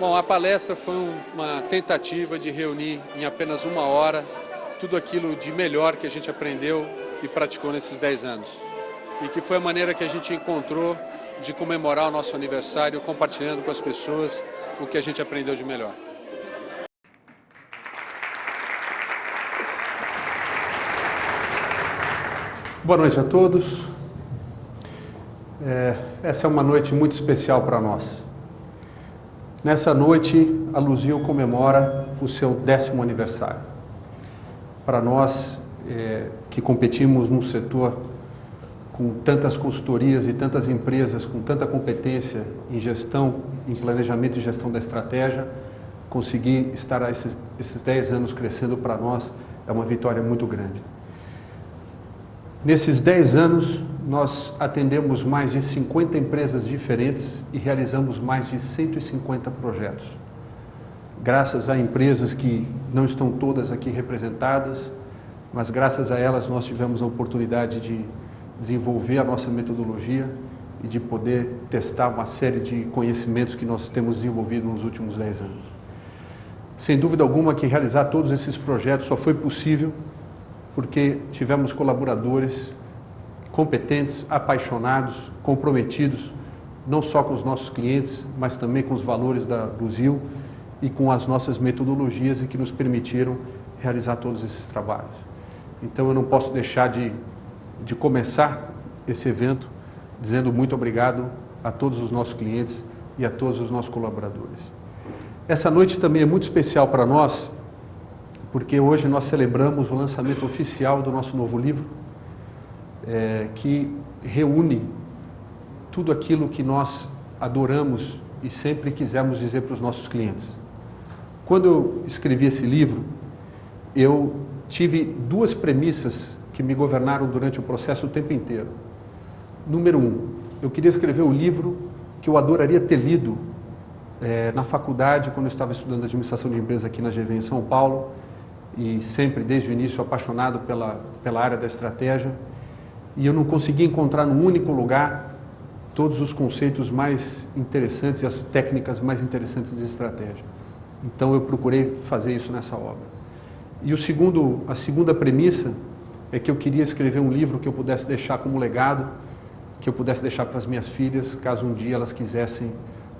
Bom, a palestra foi uma tentativa de reunir em apenas uma hora tudo aquilo de melhor que a gente aprendeu e praticou nesses 10 anos. E que foi a maneira que a gente encontrou de comemorar o nosso aniversário, compartilhando com as pessoas o que a gente aprendeu de melhor. Boa noite a todos. Essa é uma noite muito especial para nós. Nessa noite, a Luzil comemora o seu 10º aniversário. Para nós, que competimos num setor com tantas consultorias e tantas empresas, com tanta competência em gestão, em planejamento e gestão da estratégia, conseguir estar esses 10 anos crescendo para nós é uma vitória muito grande. Nesses 10 anos, nós atendemos mais de 50 empresas diferentes e realizamos mais de 150 projetos. Graças a empresas que não estão todas aqui representadas, mas graças a elas nós tivemos a oportunidade de desenvolver a nossa metodologia e de poder testar uma série de conhecimentos que nós temos desenvolvido nos últimos 10 anos. Sem dúvida alguma que realizar todos esses projetos só foi possível porque tivemos colaboradores competentes, apaixonados, comprometidos, não só com os nossos clientes, mas também com os valores da Luzil e com as nossas metodologias e que nos permitiram realizar todos esses trabalhos. Então eu não posso deixar de começar esse evento dizendo muito obrigado a todos os nossos clientes e a todos os nossos colaboradores. Essa noite também é muito especial para nós, porque hoje nós celebramos o lançamento oficial do nosso novo livro, que reúne tudo aquilo que nós adoramos e sempre quisemos dizer para os nossos clientes. Quando eu escrevi esse livro, eu tive duas premissas que me governaram durante o processo o tempo inteiro. Número 1, eu queria escrever o livro que eu adoraria ter lido na faculdade, quando eu estava estudando administração de empresas aqui na GV em São Paulo, e sempre, desde o início, apaixonado pela área da estratégia, e eu não conseguia encontrar num único lugar todos os conceitos mais interessantes e as técnicas mais interessantes de estratégia. Então eu procurei fazer isso nessa obra. E a segunda premissa é que eu queria escrever um livro que eu pudesse deixar como legado, que eu pudesse deixar para as minhas filhas, caso um dia elas quisessem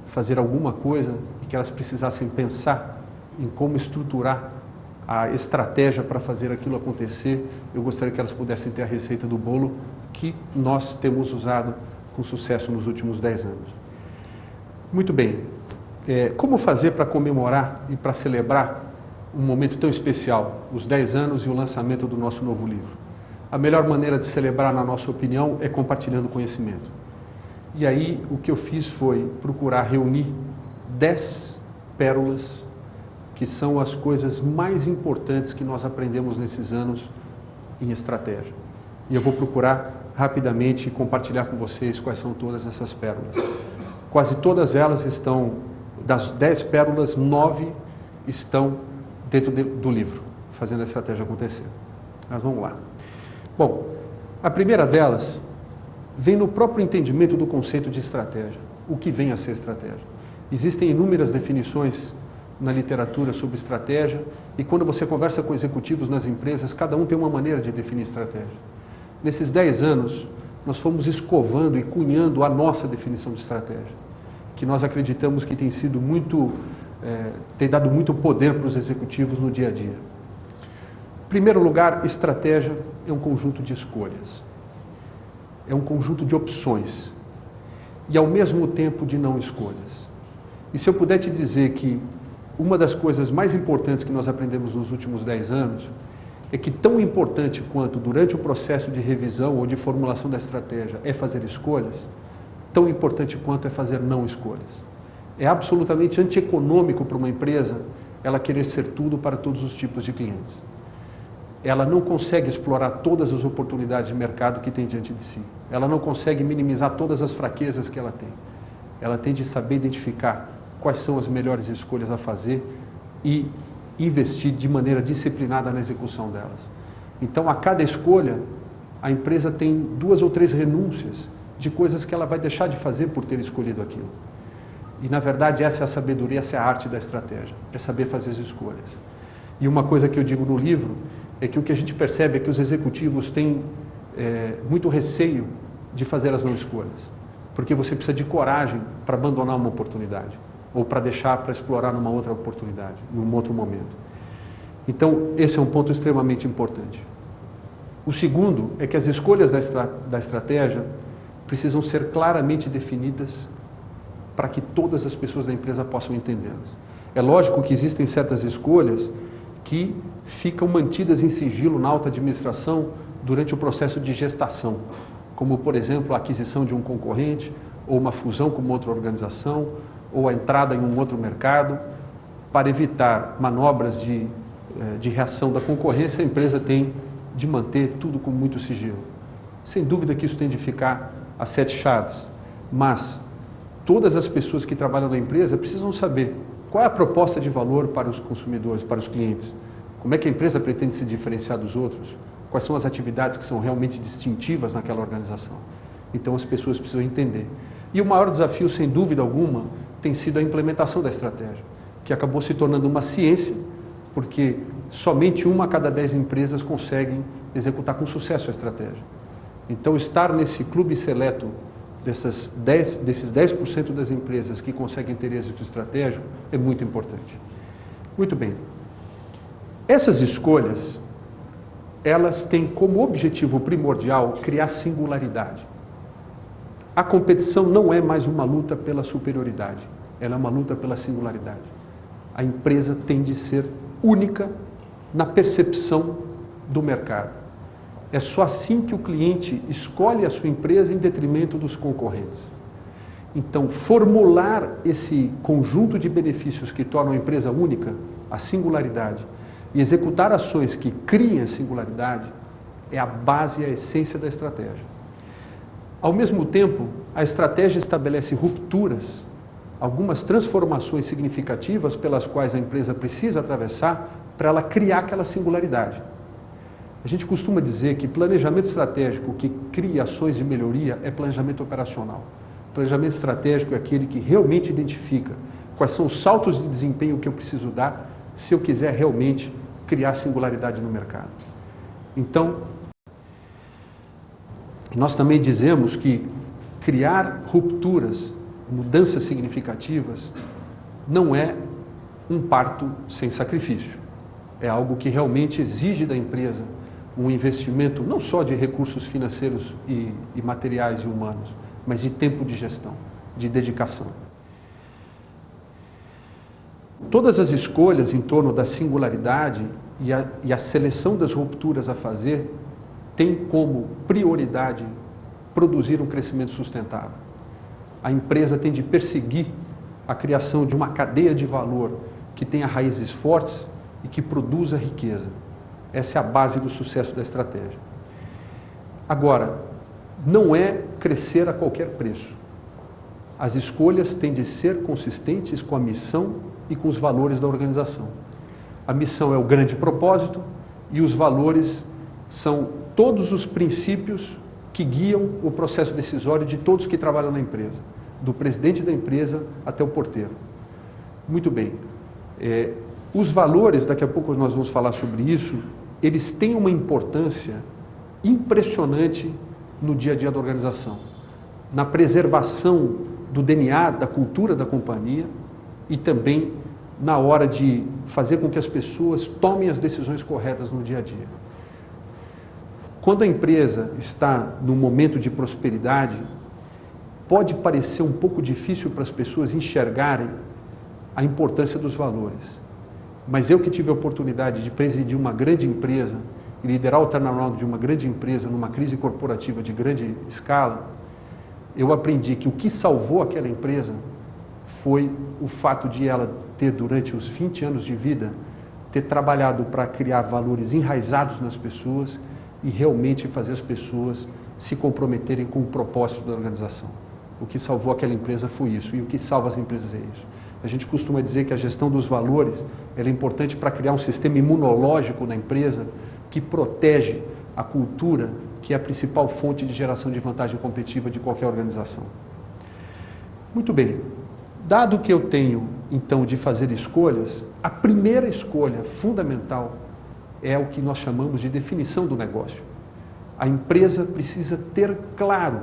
fazer alguma coisa e que elas precisassem pensar em como estruturar a estratégia para fazer aquilo acontecer. Eu gostaria que elas pudessem ter a receita do bolo que nós temos usado com sucesso nos últimos 10 anos. Muito bem, como fazer para comemorar e para celebrar um momento tão especial, os 10 anos e o lançamento do nosso novo livro? A melhor maneira de celebrar, na nossa opinião, é compartilhando conhecimento. E aí o que eu fiz foi procurar reunir 10 pérolas que são as coisas mais importantes que nós aprendemos nesses anos em estratégia. E eu vou procurar rapidamente compartilhar com vocês quais são todas essas pérolas. Quase todas elas estão, das 10 pérolas, 9 estão dentro do livro, fazendo a estratégia acontecer. Mas vamos lá. Bom, a primeira delas vem no próprio entendimento do conceito de estratégia. O que vem a ser estratégia? Existem inúmeras definições na literatura sobre estratégia, e quando você conversa com executivos nas empresas, cada um tem uma maneira de definir estratégia. Nesses 10 anos, nós fomos escovando e cunhando a nossa definição de estratégia, que nós acreditamos que tem sido tem dado muito poder para os executivos no dia a dia. Em primeiro lugar, estratégia é um conjunto de escolhas, é um conjunto de opções, e ao mesmo tempo de não escolhas. E se eu puder te dizer que uma das coisas mais importantes que nós aprendemos nos últimos 10 anos é que tão importante quanto durante o processo de revisão ou de formulação da estratégia é fazer escolhas, tão importante quanto é fazer não escolhas. É absolutamente antieconômico para uma empresa ela querer ser tudo para todos os tipos de clientes. Ela não consegue explorar todas as oportunidades de mercado que tem diante de si. Ela não consegue minimizar todas as fraquezas que ela tem. Ela tem de saber identificar quais são as melhores escolhas a fazer e investir de maneira disciplinada na execução delas. Então, a cada escolha, a empresa tem 2 ou 3 renúncias de coisas que ela vai deixar de fazer por ter escolhido aquilo. E, na verdade, essa é a sabedoria, essa é a arte da estratégia, é saber fazer as escolhas. E uma coisa que eu digo no livro é que o que a gente percebe é que os executivos têm muito receio de fazer as não escolhas, porque você precisa de coragem para abandonar uma oportunidade, ou para deixar para explorar numa outra oportunidade, num outro momento. Então, esse é um ponto extremamente importante. O segundo é que as escolhas da estratégia precisam ser claramente definidas para que todas as pessoas da empresa possam entendê-las. É lógico que existem certas escolhas que ficam mantidas em sigilo na alta administração durante o processo de gestação, como, por exemplo, a aquisição de um concorrente, ou uma fusão com outra organização, ou a entrada em um outro mercado. Para evitar manobras de reação da concorrência, a empresa tem de manter tudo com muito sigilo. Sem dúvida que isso tem de ficar às 7 chaves, mas todas as pessoas que trabalham na empresa precisam saber qual é a proposta de valor para os consumidores, para os clientes, como é que a empresa pretende se diferenciar dos outros, quais são as atividades que são realmente distintivas naquela organização. Então as pessoas precisam entender. E o maior desafio, sem dúvida alguma, tem sido a implementação da estratégia, que acabou se tornando uma ciência, porque somente 1 a cada 10 empresas conseguem executar com sucesso a estratégia. Então, estar nesse clube seleto desses 10% das empresas que conseguem ter êxito estratégico é muito importante. Muito bem. Essas escolhas, elas têm como objetivo primordial criar singularidade. A competição não é mais uma luta pela superioridade, ela é uma luta pela singularidade. A empresa tem de ser única na percepção do mercado. É só assim que o cliente escolhe a sua empresa em detrimento dos concorrentes. Então, formular esse conjunto de benefícios que tornam a empresa única, a singularidade, e executar ações que criem a singularidade, é a base e a essência da estratégia. Ao mesmo tempo, a estratégia estabelece rupturas, algumas transformações significativas pelas quais a empresa precisa atravessar para ela criar aquela singularidade. A gente costuma dizer que planejamento estratégico que cria ações de melhoria é planejamento operacional. Planejamento estratégico é aquele que realmente identifica quais são os saltos de desempenho que eu preciso dar se eu quiser realmente criar singularidade no mercado. Então, nós também dizemos que criar rupturas, mudanças significativas, não é um parto sem sacrifício. É algo que realmente exige da empresa um investimento não só de recursos financeiros e materiais e humanos, mas de tempo de gestão, de dedicação. Todas as escolhas em torno da singularidade e a seleção das rupturas a fazer tem como prioridade produzir um crescimento sustentável. A empresa tem de perseguir a criação de uma cadeia de valor que tenha raízes fortes e que produza riqueza. Essa é a base do sucesso da estratégia. Agora, não é crescer a qualquer preço. As escolhas têm de ser consistentes com a missão e com os valores da organização. A missão é o grande propósito e os valores são todos os princípios que guiam o processo decisório de todos que trabalham na empresa, do presidente da empresa até o porteiro. Muito bem. Os valores, daqui a pouco nós vamos falar sobre isso, eles têm uma importância impressionante no dia a dia da organização, na preservação do DNA, da cultura da companhia e também na hora de fazer com que as pessoas tomem as decisões corretas no dia a dia. Quando a empresa está num momento de prosperidade, pode parecer um pouco difícil para as pessoas enxergarem a importância dos valores. Mas eu que tive a oportunidade de presidir uma grande empresa e liderar o turnaround de uma grande empresa numa crise corporativa de grande escala, eu aprendi que o que salvou aquela empresa foi o fato de ela ter, durante os 20 anos de vida, ter trabalhado para criar valores enraizados nas pessoas e realmente fazer as pessoas se comprometerem com o propósito da organização. O que salvou aquela empresa foi isso, e o que salva as empresas é isso. A gente costuma dizer que a gestão dos valores ela é importante para criar um sistema imunológico na empresa que protege a cultura, que é a principal fonte de geração de vantagem competitiva de qualquer organização. Muito bem. Dado que eu tenho, então, de fazer escolhas, a primeira escolha fundamental é o que nós chamamos de definição do negócio. A empresa precisa ter claro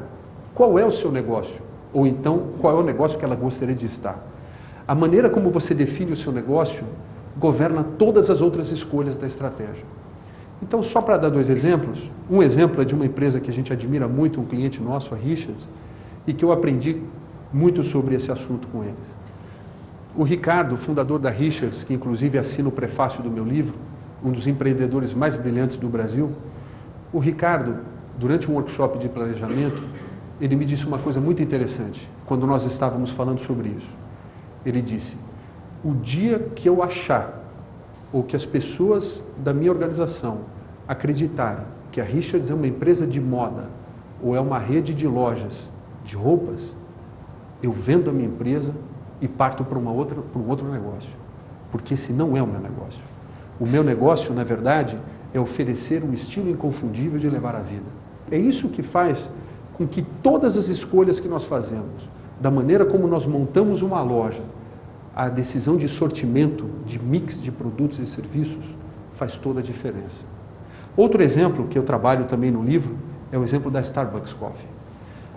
qual é o seu negócio, ou então qual é o negócio que ela gostaria de estar. A maneira como você define o seu negócio governa todas as outras escolhas da estratégia. Então, só para dar 2 exemplos, um exemplo é de uma empresa que a gente admira muito, um cliente nosso, a Richards, e que eu aprendi muito sobre esse assunto com eles. O Ricardo, fundador da Richards, que inclusive assina o prefácio do meu livro, um dos empreendedores mais brilhantes do Brasil, o Ricardo, durante um workshop de planejamento, ele me disse uma coisa muito interessante, quando nós estávamos falando sobre isso. Ele disse: o dia que eu achar, ou que as pessoas da minha organização acreditarem que a Richards é uma empresa de moda, ou é uma rede de lojas de roupas, eu vendo a minha empresa e parto para um outro negócio. Porque esse não é o meu negócio. O meu negócio, na verdade, é oferecer um estilo inconfundível de levar a vida. É isso que faz com que todas as escolhas que nós fazemos, da maneira como nós montamos uma loja, a decisão de sortimento, de mix de produtos e serviços, faz toda a diferença. Outro exemplo que eu trabalho também no livro é o exemplo da Starbucks Coffee.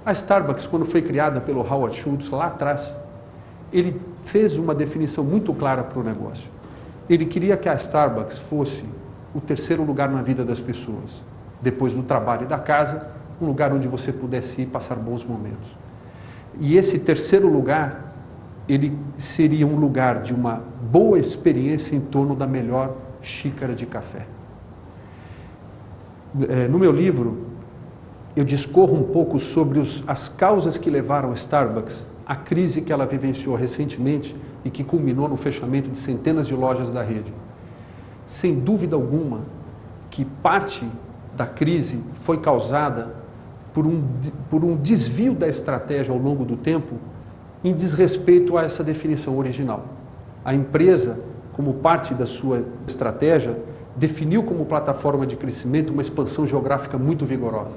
A Starbucks, quando foi criada pelo Howard Schultz lá atrás, ele fez uma definição muito clara para o negócio. Ele queria que a Starbucks fosse o terceiro lugar na vida das pessoas, depois do trabalho e da casa, um lugar onde você pudesse ir passar bons momentos. E esse terceiro lugar, ele seria um lugar de uma boa experiência em torno da melhor xícara de café. No meu livro, eu discorro um pouco sobre as causas que levaram a Starbucks à crise que ela vivenciou recentemente e que culminou no fechamento de centenas de lojas da rede. Sem dúvida alguma que parte da crise foi causada por um desvio da estratégia ao longo do tempo em desrespeito a essa definição original. A empresa, como parte da sua estratégia, definiu como plataforma de crescimento uma expansão geográfica muito vigorosa.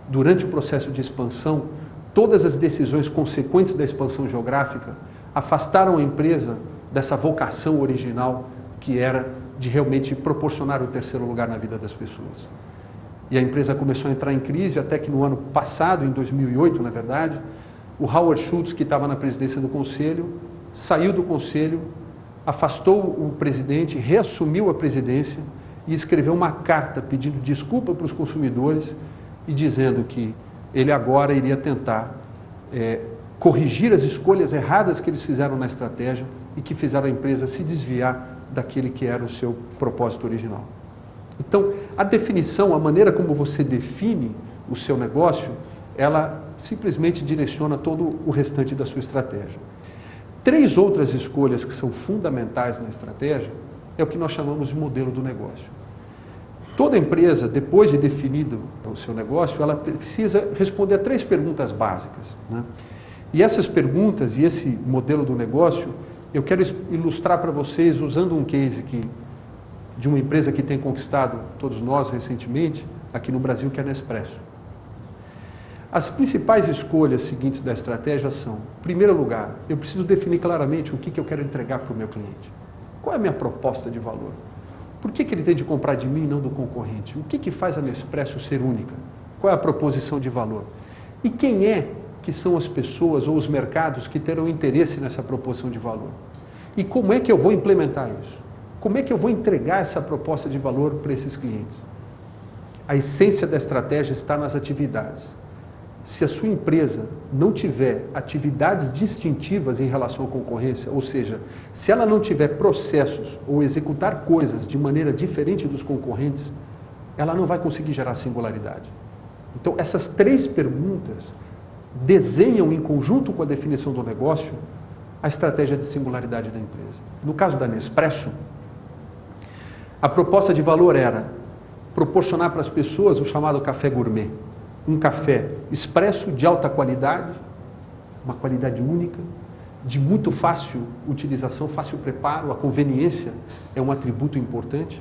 Durante o processo de expansão, todas as decisões consequentes da expansão geográfica afastaram a empresa dessa vocação original que era de realmente proporcionar o terceiro lugar na vida das pessoas. E a empresa começou a entrar em crise até que no ano passado, em 2008, na verdade, o Howard Schultz, que estava na presidência do conselho, saiu do conselho, afastou o presidente, reassumiu a presidência e escreveu uma carta pedindo desculpa para os consumidores e dizendo que ele agora iria tentar corrigir as escolhas erradas que eles fizeram na estratégia e que fizeram a empresa se desviar daquele que era o seu propósito original. Então, a definição, a maneira como você define o seu negócio, ela simplesmente direciona todo o restante da sua estratégia. 3 outras escolhas que são fundamentais na estratégia é o que nós chamamos de modelo do negócio. Toda empresa, depois de definido o seu negócio, ela precisa responder a 3 perguntas básicas, né? E essas perguntas e esse modelo do negócio, eu quero ilustrar para vocês usando um case de uma empresa que tem conquistado todos nós recentemente, aqui no Brasil, que é a Nespresso. As principais escolhas seguintes da estratégia são, em primeiro lugar, eu preciso definir claramente o que eu quero entregar para o meu cliente. Qual é a minha proposta de valor? Por que ele tem de comprar de mim e não do concorrente? O que faz a Nespresso ser única? Qual é a proposição de valor? E quem é que são as pessoas ou os mercados que terão interesse nessa proposição de valor? E como é que eu vou implementar isso? Como é que eu vou entregar essa proposta de valor para esses clientes? A essência da estratégia está nas atividades. Se a sua empresa não tiver atividades distintivas em relação à concorrência, ou seja, se ela não tiver processos ou executar coisas de maneira diferente dos concorrentes, ela não vai conseguir gerar singularidade. Então, essas 3 perguntas desenham em conjunto com a definição do negócio a estratégia de singularidade da empresa. No caso da Nespresso, a proposta de valor era proporcionar para as pessoas o chamado café gourmet. Um café expresso de alta qualidade, uma qualidade única, de muito fácil utilização, fácil preparo, a conveniência é um atributo importante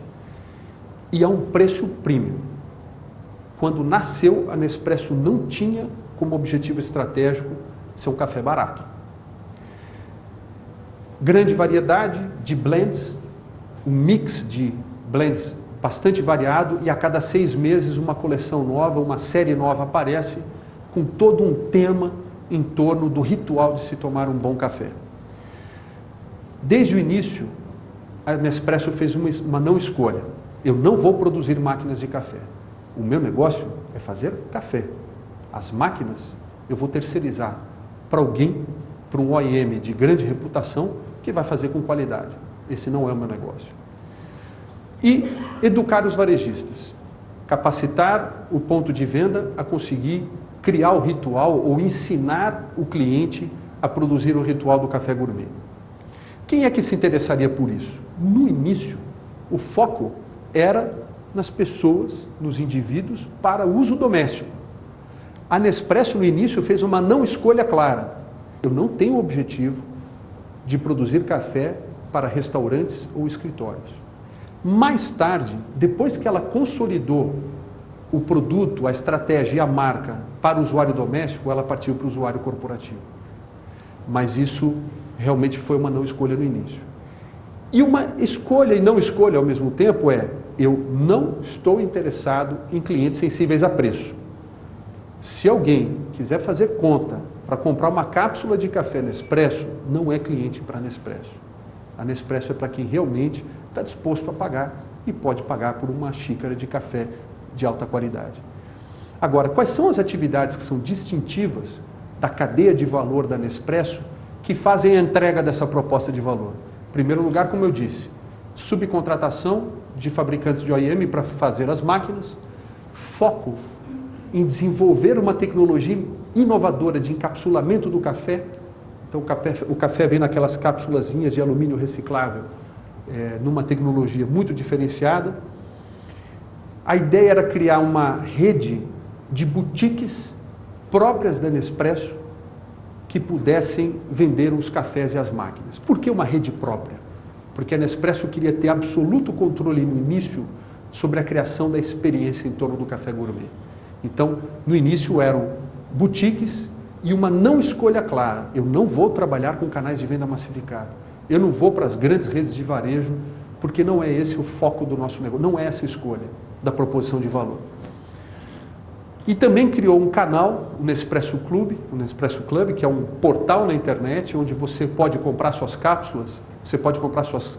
e a um preço premium. Quando nasceu, a Nespresso não tinha como objetivo estratégico ser um café barato. grande variedade de blends, um mix de blends bastante variado, e a cada 6 meses uma coleção nova, uma série nova aparece com todo um tema em torno do ritual de se tomar um bom café. Desde o início, a Nespresso fez uma não escolha. Eu não vou produzir máquinas de café. O meu negócio é fazer café. As máquinas eu vou terceirizar para alguém, para um OEM de grande reputação, que vai fazer com qualidade. Esse não é o meu negócio. E educar os varejistas. Capacitar o ponto de venda a conseguir criar o ritual ou ensinar o cliente a produzir o ritual do café gourmet. Quem é que se interessaria por isso? No início, o foco era nas pessoas, nos indivíduos, para uso doméstico. A Nespresso, no início, fez uma não escolha clara. Eu não tenho o objetivo de produzir café para restaurantes ou escritórios. Mais tarde, depois que ela consolidou o produto, a estratégia e a marca para o usuário doméstico, ela partiu para o usuário corporativo. Mas isso realmente foi uma não escolha no início. E uma escolha e não escolha ao mesmo tempo é: eu não estou interessado em clientes sensíveis a preço. Se alguém quiser fazer conta para comprar uma cápsula de café Nespresso, não é cliente para Nespresso. A Nespresso é para quem realmente está disposto a pagar e pode pagar por uma xícara de café de alta qualidade. Agora, quais são as atividades que são distintivas da cadeia de valor da Nespresso que fazem a entrega dessa proposta de valor? Em primeiro lugar, como eu disse, subcontratação de fabricantes de OEM para fazer as máquinas, foco em desenvolver uma tecnologia inovadora de encapsulamento do café. Então o café vem naquelas cápsulazinhas de alumínio reciclável, numa tecnologia muito diferenciada. A ideia era criar uma rede de boutiques próprias da Nespresso que pudessem vender os cafés e as máquinas. Por que uma rede própria? Porque a Nespresso queria ter absoluto controle no início sobre a criação da experiência em torno do café gourmet. Então, no início eram boutiques e uma não escolha clara. Eu não vou trabalhar com canais de venda massificado. Eu não vou para as grandes redes de varejo, porque não é esse o foco do nosso negócio, não é essa a escolha da proposição de valor. E também criou um canal, o Nespresso Club, que é um portal na internet onde você pode comprar suas cápsulas, você pode comprar suas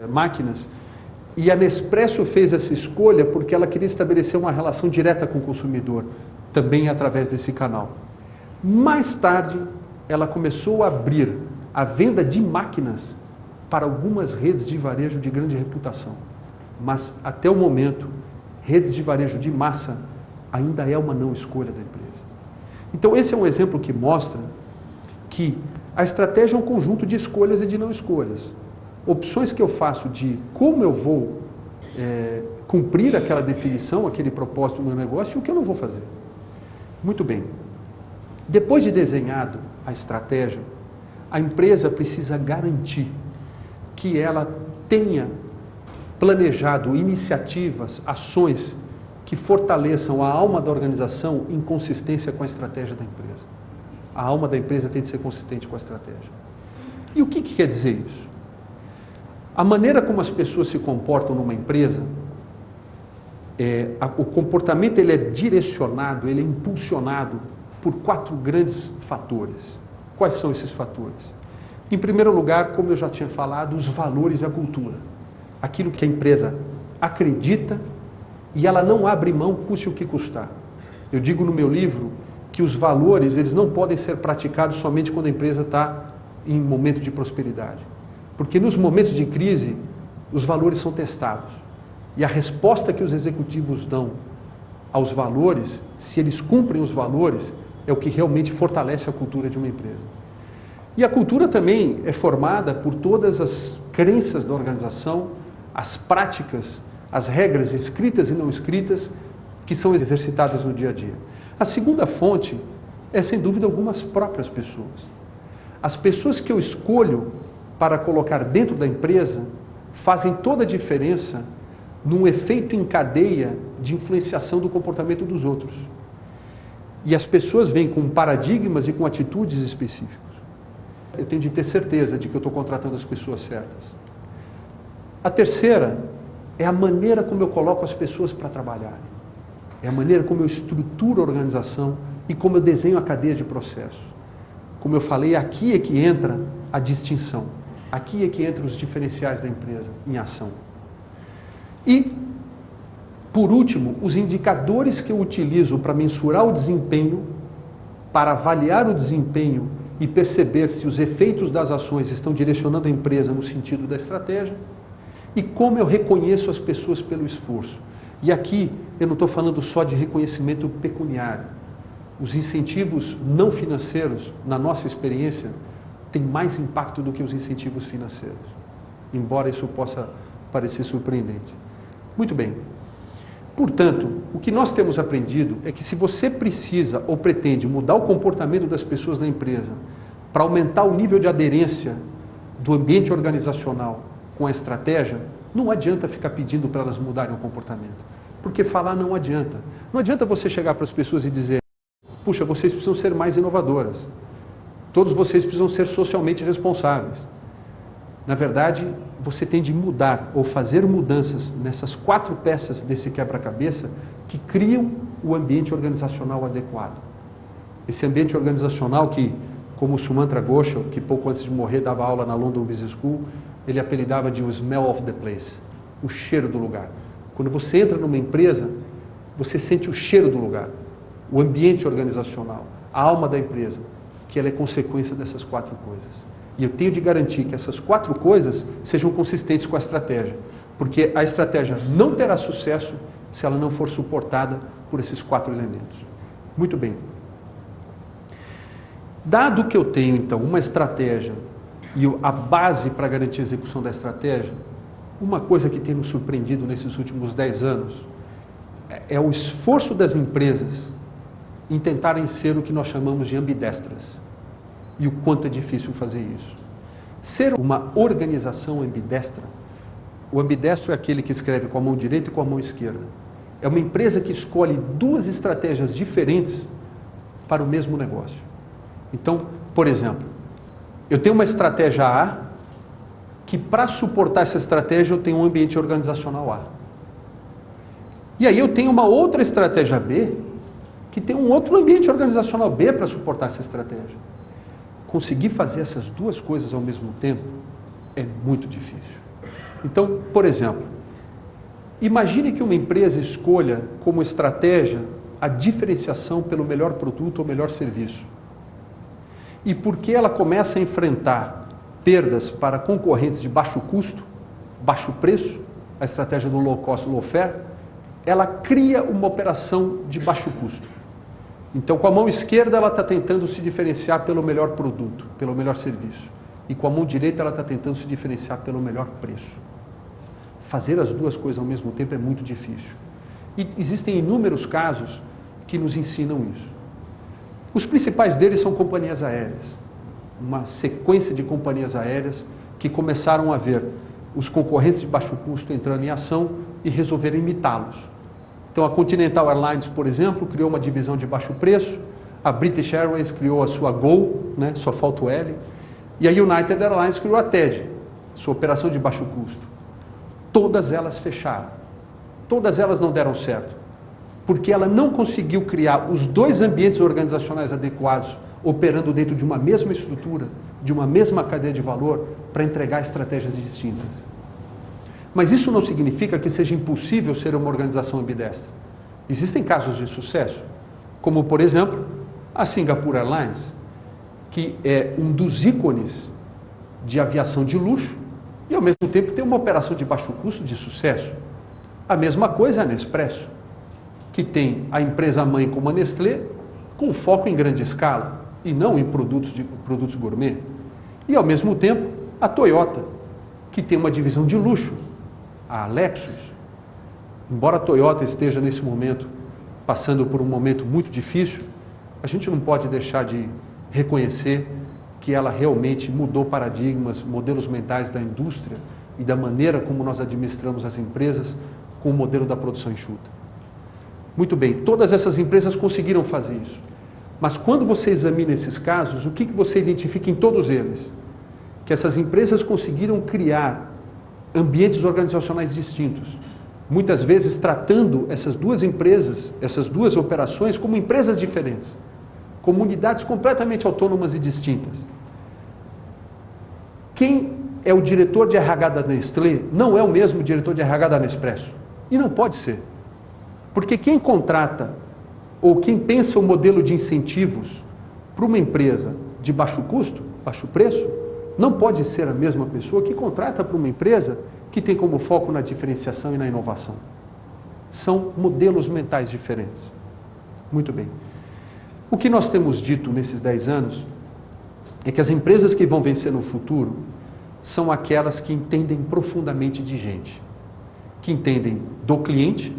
máquinas. E a Nespresso fez essa escolha porque ela queria estabelecer uma relação direta com o consumidor, também através desse canal. Mais tarde, ela começou a abrir a venda de máquinas para algumas redes de varejo de grande reputação. Mas, até o momento, redes de varejo de massa ainda é uma não escolha da empresa. Então, esse é um exemplo que mostra que a estratégia é um conjunto de escolhas e de não escolhas. Opções que eu faço de como eu vou cumprir aquela definição, aquele propósito do meu negócio e o que eu não vou fazer. Muito bem. Depois de desenhado a estratégia, a empresa precisa garantir que ela tenha planejado iniciativas, ações que fortaleçam a alma da organização em consistência com a estratégia da empresa. A alma da empresa tem de ser consistente com a estratégia. E o que quer dizer isso? A maneira como as pessoas se comportam numa empresa, o comportamento ele é direcionado, ele é impulsionado por 4 grandes fatores. Quais são esses fatores? Em primeiro lugar, como eu já tinha falado, os valores e a cultura. Aquilo que a empresa acredita e ela não abre mão, custe o que custar. Eu digo no meu livro que os valores eles não podem ser praticados somente quando a empresa está em momento de prosperidade. Porque nos momentos de crise, os valores são testados. E a resposta que os executivos dão aos valores, se eles cumprem os valores, é o que realmente fortalece a cultura de uma empresa. E a cultura também é formada por todas as crenças da organização, as práticas, as regras escritas e não escritas que são exercitadas no dia a dia. A segunda fonte é, sem dúvida alguma, as próprias pessoas. As pessoas que eu escolho para colocar dentro da empresa fazem toda a diferença num efeito em cadeia de influenciação do comportamento dos outros. E as pessoas vêm com paradigmas e com atitudes específicos. Eu tenho de ter certeza de que eu estou contratando as pessoas certas. A terceira é a maneira como eu coloco as pessoas para trabalhar. É a maneira como eu estruturo a organização e como eu desenho a cadeia de processos. Como eu falei, aqui é que entra a distinção. Aqui é que entram os diferenciais da empresa em ação. E, por último, os indicadores que eu utilizo para mensurar o desempenho, para avaliar o desempenho e perceber se os efeitos das ações estão direcionando a empresa no sentido da estratégia, e como eu reconheço as pessoas pelo esforço. E aqui eu não estou falando só de reconhecimento pecuniário. Os incentivos não financeiros, na nossa experiência, têm mais impacto do que os incentivos financeiros, embora isso possa parecer surpreendente. Muito bem. Portanto, o que nós temos aprendido é que se você precisa ou pretende mudar o comportamento das pessoas na empresa para aumentar o nível de aderência do ambiente organizacional com a estratégia, não adianta ficar pedindo para elas mudarem o comportamento. Porque falar não adianta. Não adianta você chegar para as pessoas e dizer: puxa, vocês precisam ser mais inovadoras. Todos vocês precisam ser socialmente responsáveis. Na verdade, você tem de mudar ou fazer mudanças nessas 4 peças desse quebra-cabeça que criam o ambiente organizacional adequado. Esse ambiente organizacional que, como o Sumantra Ghoshal, que pouco antes de morrer dava aula na London Business School, ele apelidava de o smell of the place, o cheiro do lugar. Quando você entra numa empresa, você sente o cheiro do lugar, o ambiente organizacional, a alma da empresa, que ela é consequência dessas 4 coisas. E eu tenho de garantir que essas 4 coisas sejam consistentes com a estratégia, porque a estratégia não terá sucesso se ela não for suportada por esses 4 elementos. Muito bem. Dado que eu tenho, então, uma estratégia e a base para garantir a execução da estratégia, uma coisa que tem nos surpreendido nesses últimos 10 anos é o esforço das empresas em tentarem ser o que nós chamamos de ambidestras. E o quanto é difícil fazer isso. Ser uma organização ambidestra, o ambidestro é aquele que escreve com a mão direita e com a mão esquerda. É uma empresa que escolhe 2 estratégias diferentes para o mesmo negócio. Então, por exemplo, eu tenho uma estratégia A, que para suportar essa estratégia eu tenho um ambiente organizacional A. E aí eu tenho uma outra estratégia B, que tem um outro ambiente organizacional B para suportar essa estratégia. Conseguir fazer essas 2 coisas ao mesmo tempo é muito difícil. Então, por exemplo, imagine que uma empresa escolha como estratégia a diferenciação pelo melhor produto ou melhor serviço. E porque ela começa a enfrentar perdas para concorrentes de baixo custo, baixo preço, a estratégia do low cost, low fare, ela cria uma operação de baixo custo. Então, com a mão esquerda, ela está tentando se diferenciar pelo melhor produto, pelo melhor serviço. E com a mão direita, ela está tentando se diferenciar pelo melhor preço. Fazer as 2 coisas ao mesmo tempo é muito difícil. E existem inúmeros casos que nos ensinam isso. Os principais deles são companhias aéreas. Uma sequência de companhias aéreas que começaram a ver os concorrentes de baixo custo entrando em ação e resolverem imitá-los. Então, a Continental Airlines, por exemplo, criou uma divisão de baixo preço, a British Airways criou a sua Gol, né, só falta o L, e a United Airlines criou a TED, sua operação de baixo custo. Todas elas fecharam. Todas elas não deram certo, porque ela não conseguiu criar os 2 ambientes organizacionais adequados, operando dentro de uma mesma estrutura, de uma mesma cadeia de valor, para entregar estratégias distintas. Mas isso não significa que seja impossível ser uma organização ambidestra. Existem casos de sucesso, como, por exemplo, a Singapore Airlines, que é um dos ícones de aviação de luxo e, ao mesmo tempo, tem uma operação de baixo custo de sucesso. A mesma coisa é a Nespresso, que tem a empresa-mãe como a Nestlé, com foco em grande escala e não em produtos gourmet. E, ao mesmo tempo, a Toyota, que tem uma divisão de luxo, a Lexus. Embora a Toyota esteja nesse momento passando por um momento muito difícil, a gente não pode deixar de reconhecer que ela realmente mudou paradigmas, modelos mentais da indústria e da maneira como nós administramos as empresas com o modelo da produção enxuta. Muito bem, todas essas empresas conseguiram fazer isso. Mas quando você examina esses casos, o que você identifica em todos eles? Que essas empresas conseguiram criar ambientes organizacionais distintos, muitas vezes tratando essas duas empresas, essas duas operações como empresas diferentes, como unidades completamente autônomas e distintas. Quem é o diretor de RH da Nestlé não é o mesmo diretor de RH da Nespresso. E não pode ser. Porque quem contrata ou quem pensa o modelo de incentivos para uma empresa de baixo custo, baixo preço, não pode ser a mesma pessoa que contrata para uma empresa que tem como foco na diferenciação e na inovação. São modelos mentais diferentes. Muito bem. O que nós temos dito nesses 10 anos é que as empresas que vão vencer no futuro são aquelas que entendem profundamente de gente, que entendem do cliente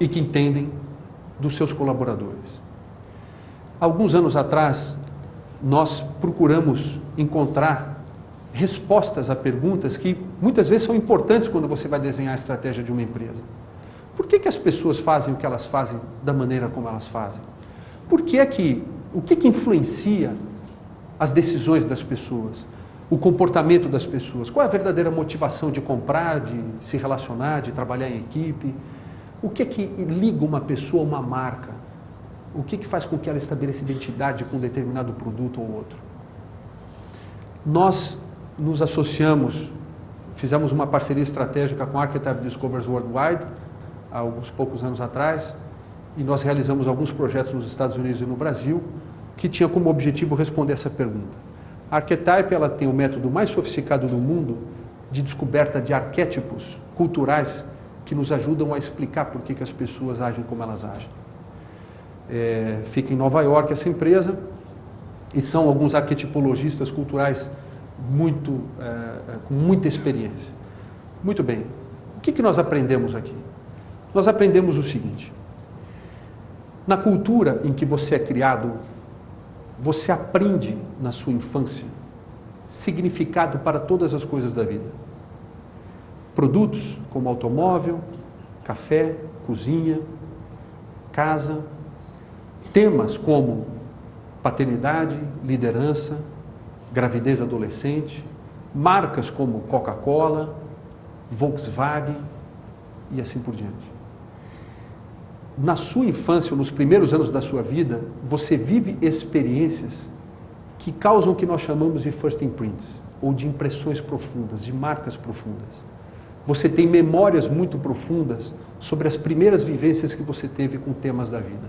e que entendem dos seus colaboradores. Alguns anos atrás, nós procuramos encontrar respostas a perguntas que muitas vezes são importantes quando você vai desenhar a estratégia de uma empresa. Por que as pessoas fazem o que elas fazem da maneira como elas fazem? O que influencia as decisões das pessoas? O comportamento das pessoas? Qual é a verdadeira motivação de comprar, de se relacionar, de trabalhar em equipe? O que liga uma pessoa a uma marca? O que faz com que ela estabeleça identidade com um determinado produto ou outro? Nós nos associamos, fizemos uma parceria estratégica com a Archetype Discoveries Worldwide, há alguns poucos anos atrás, e nós realizamos alguns projetos nos Estados Unidos e no Brasil, que tinha como objetivo responder essa pergunta. A Archetype, ela tem o método mais sofisticado do mundo de descoberta de arquétipos culturais que nos ajudam a explicar por que as pessoas agem como elas agem. Fica em Nova York essa empresa, e são alguns arquetipologistas culturais com muita experiência. Muito bem, o que nós aprendemos aqui? Nós aprendemos o seguinte: na cultura em que você é criado, você aprende na sua infância significado para todas as coisas da vida. Produtos como automóvel, café, cozinha, casa, temas como paternidade, liderança, gravidez adolescente, marcas como Coca-Cola, Volkswagen e assim por diante. Na sua infância, ou nos primeiros anos da sua vida, você vive experiências que causam o que nós chamamos de first imprints, ou de impressões profundas, de marcas profundas. Você tem memórias muito profundas sobre as primeiras vivências que você teve com temas da vida.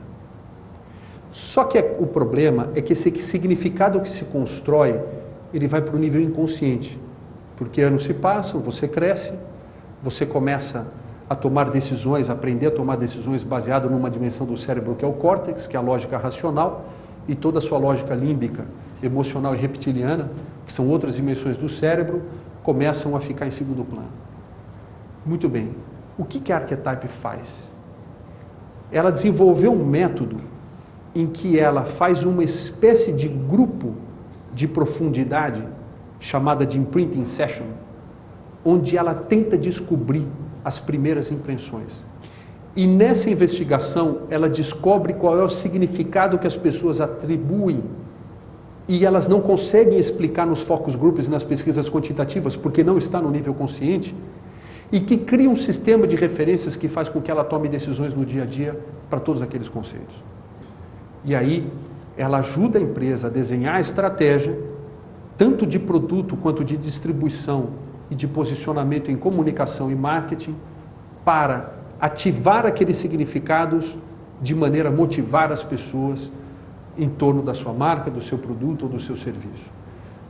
Só que o problema é que esse significado que se constrói, ele vai para o nível inconsciente. Porque anos se passam, você cresce, você começa a tomar decisões, aprender a tomar decisões baseado numa dimensão do cérebro que é o córtex, que é a lógica racional, e toda a sua lógica límbica, emocional e reptiliana, que são outras dimensões do cérebro, começam a ficar em segundo plano. Muito bem, o que a Archetype faz? Ela desenvolveu um método em que ela faz uma espécie de grupo de profundidade, chamada de Imprinting Session, onde ela tenta descobrir as primeiras impressões. E nessa investigação, ela descobre qual é o significado que as pessoas atribuem e elas não conseguem explicar nos focus groups e nas pesquisas quantitativas, porque não está no nível consciente, e que cria um sistema de referências que faz com que ela tome decisões no dia a dia para todos aqueles conceitos. E aí, ela ajuda a empresa a desenhar a estratégia, tanto de produto quanto de distribuição e de posicionamento em comunicação e marketing, para ativar aqueles significados de maneira a motivar as pessoas em torno da sua marca, do seu produto ou do seu serviço.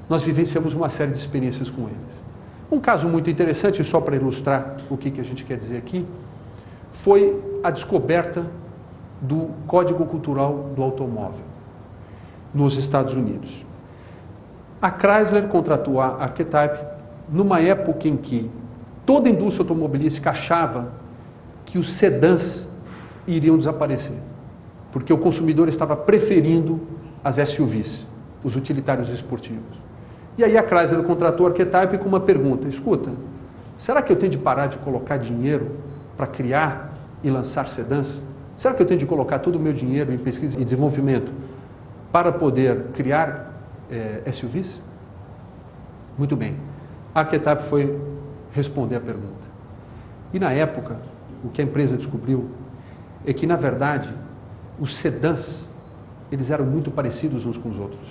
Nós vivenciamos uma série de experiências com eles. Um caso muito interessante, só para ilustrar o que a gente quer dizer aqui, foi a descoberta do Código Cultural do Automóvel nos Estados Unidos. A Chrysler contratou a Archetype numa época em que toda a indústria automobilística achava que os sedãs iriam desaparecer, porque o consumidor estava preferindo as SUVs, os utilitários esportivos. E aí a Chrysler contratou a Archetype com uma pergunta: escuta, será que eu tenho de parar de colocar dinheiro para criar e lançar sedãs? Será que eu tenho de colocar todo o meu dinheiro em pesquisa e desenvolvimento para poder criar SUVs? Muito bem. A Archetype foi responder a pergunta. E na época, o que a empresa descobriu é que, na verdade, os sedãs, eles eram muito parecidos uns com os outros.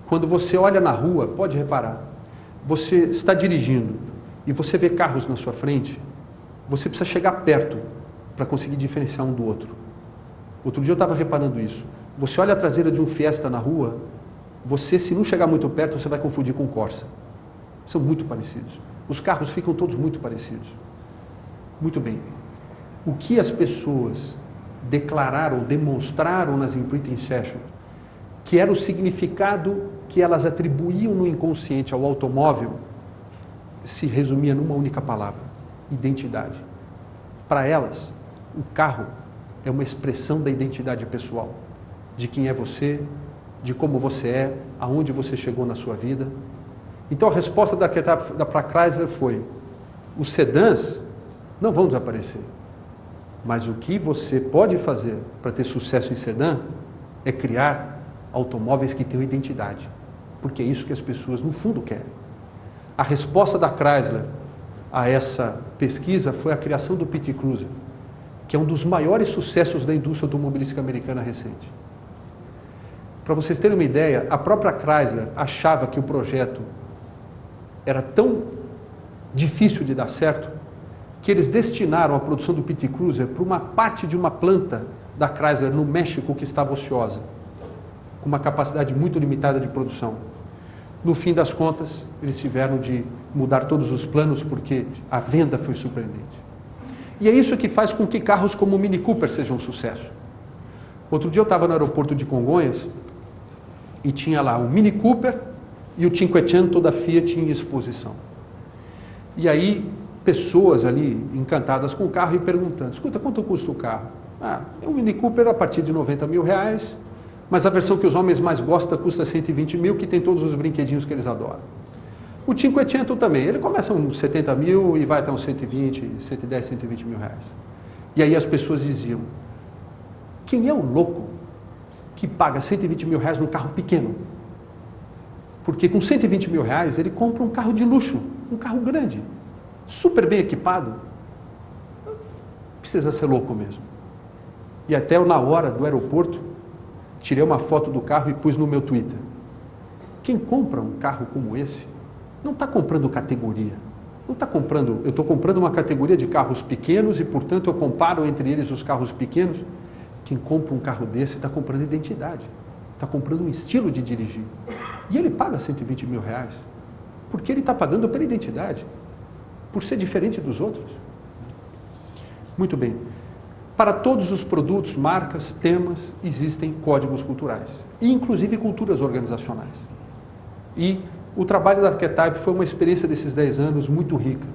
Quando você olha na rua, pode reparar, você está dirigindo e você vê carros na sua frente, você precisa chegar perto para conseguir diferenciar um do outro. Outro dia eu estava reparando isso. Você olha a traseira de um Fiesta na rua, você, se não chegar muito perto, você vai confundir com um Corsa. São muito parecidos. Os carros ficam todos muito parecidos. Muito bem. O que as pessoas declararam, demonstraram nas Imprinting Sessions, que era o significado que elas atribuíam no inconsciente ao automóvel, se resumia numa única palavra: identidade. Para elas, o carro é uma expressão da identidade pessoal, de quem é você, de como você é, aonde você chegou na sua vida. Então a resposta da Chrysler foi: os sedãs não vão desaparecer, mas o que você pode fazer para ter sucesso em sedã é criar automóveis que tenham identidade, porque é isso que as pessoas no fundo querem. A resposta da Chrysler a essa pesquisa foi a criação do PT Cruiser, que é um dos maiores sucessos da indústria automobilística americana recente. Para vocês terem uma ideia, a própria Chrysler achava que o projeto era tão difícil de dar certo que eles destinaram a produção do PT Cruiser para uma parte de uma planta da Chrysler no México que estava ociosa, com uma capacidade muito limitada de produção. No fim das contas, eles tiveram de mudar todos os planos porque a venda foi surpreendente. E é isso que faz com que carros como o Mini Cooper sejam um sucesso. Outro dia eu estava no aeroporto de Congonhas e tinha lá o Mini Cooper e o Cinquecento da Fiat em exposição. E aí, pessoas ali encantadas com o carro e perguntando: escuta, quanto custa o carro? É um Mini Cooper a partir de R$90 mil, mas a versão que os homens mais gostam custa 120 mil, que tem todos os brinquedinhos que eles adoram. O Cinquecento também, ele começa uns 70 mil e vai até uns 120, 110, 120 mil reais. E aí as pessoas diziam: quem é o louco que paga 120 mil reais num carro pequeno? Porque com 120 mil reais ele compra um carro de luxo, um carro grande, super bem equipado. Precisa ser louco mesmo. E até eu, na hora do aeroporto, tirei uma foto do carro e pus no meu Twitter. Quem compra um carro como esse não está comprando categoria. Não está comprando, eu estou comprando uma categoria de carros pequenos e, portanto, eu comparo entre eles os carros pequenos. Quem compra um carro desse está comprando identidade, está comprando um estilo de dirigir. E ele paga 120 mil reais, porque ele está pagando pela identidade, por ser diferente dos outros. Muito bem. Para todos os produtos, marcas, temas, existem códigos culturais, e inclusive culturas organizacionais. E o trabalho da Archetype foi uma experiência desses 10 anos muito rica,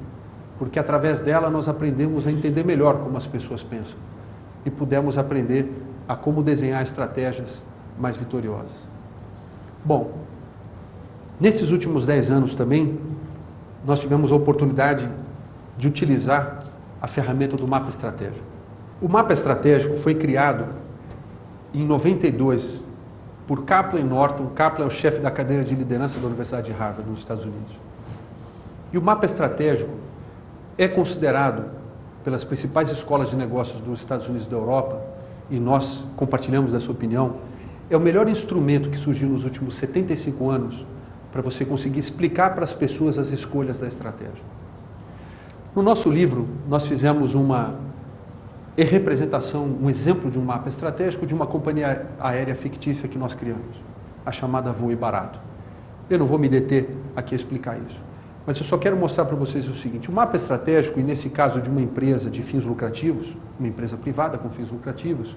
porque através dela nós aprendemos a entender melhor como as pessoas pensam e pudemos aprender a como desenhar estratégias mais vitoriosas. Bom, nesses últimos 10 anos também, nós tivemos a oportunidade de utilizar a ferramenta do mapa estratégico. O mapa estratégico foi criado em 92 por Kaplan Norton. Kaplan é o chefe da cadeira de liderança da Universidade de Harvard, nos Estados Unidos. E o mapa estratégico é considerado pelas principais escolas de negócios dos Estados Unidos e da Europa, e nós compartilhamos dessa opinião, é o melhor instrumento que surgiu nos últimos 75 anos para você conseguir explicar para as pessoas as escolhas da estratégia. No nosso livro, nós fizemos uma representação, um exemplo de um mapa estratégico de uma companhia aérea fictícia que nós criamos, a chamada Voe Barato. Eu não vou me deter aqui a explicar isso, mas eu só quero mostrar para vocês o seguinte: o mapa estratégico, e nesse caso de uma empresa de fins lucrativos, uma empresa privada com fins lucrativos,